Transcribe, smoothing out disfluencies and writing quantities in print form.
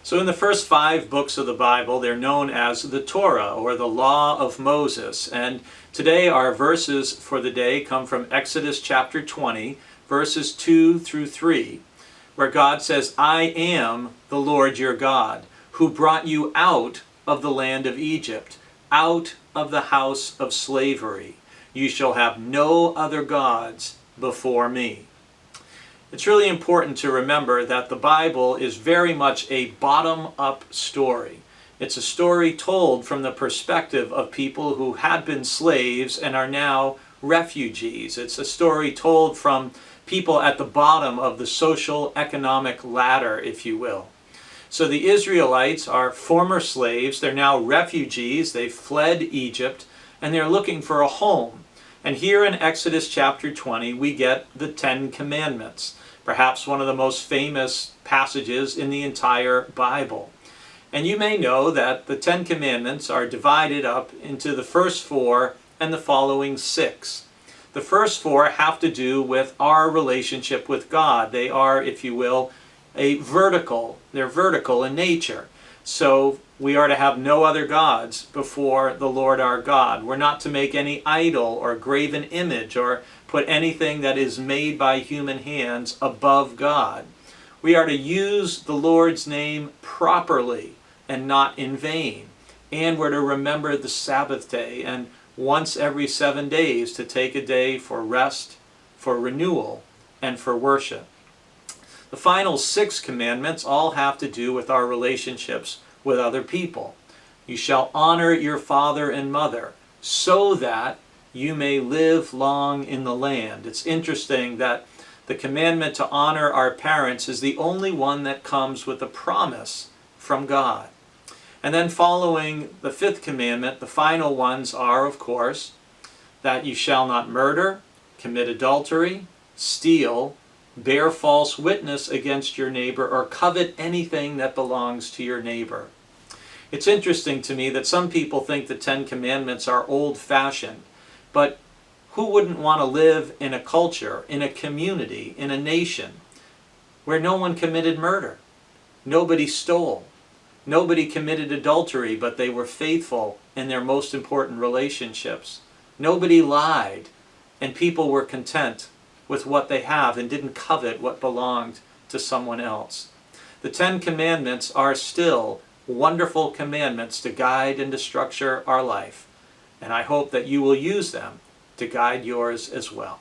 So in the first 5 books of the Bible, they're known as the Torah, or the Law of Moses. And today our verses for the day come from Exodus chapter 20, verses 2 through 3, where God says, "I am the Lord your God, who brought you out of the land of Egypt, out of the house of slavery. You shall have no other gods before me." It's really important to remember that the Bible is very much a bottom-up story. It's a story told from the perspective of people who had been slaves and are now refugees. It's a story told from people at the bottom of the social economic ladder, if you will. So the Israelites are former slaves. They're now refugees. They've fled Egypt and they're looking for a home. And here in Exodus chapter 20, we get the 10 Commandments, perhaps one of the most famous passages in the entire Bible. And you may know that the 10 Commandments are divided up into the first 4 and the following 6. The first 4 have to do with our relationship with God. They are, if you will, they're vertical in nature. So we are to have no other gods before the Lord our God. We're not to make any idol or graven image or put anything that is made by human hands above God. We are to use the Lord's name properly and not in vain. And we're to remember the Sabbath day, and once every 7 days to take a day for rest, for renewal, and for worship. The final 6 commandments all have to do with our relationships with other people. You shall honor your father and mother so that you may live long in the land. It's interesting that the commandment to honor our parents is the only one that comes with a promise from God. And then following the 5th commandment, the final ones are, of course, that you shall not murder, commit adultery, steal, bear false witness against your neighbor, or covet anything that belongs to your neighbor. It's interesting to me that some people think the 10 Commandments are old-fashioned, but who wouldn't want to live in a culture, in a community, in a nation where no one committed murder, nobody stole, nobody committed adultery, but they were faithful in their most important relationships, nobody lied, and people were content with what they have and didn't covet what belonged to someone else. The 10 Commandments are still wonderful commandments to guide and to structure our life, and I hope that you will use them to guide yours as well.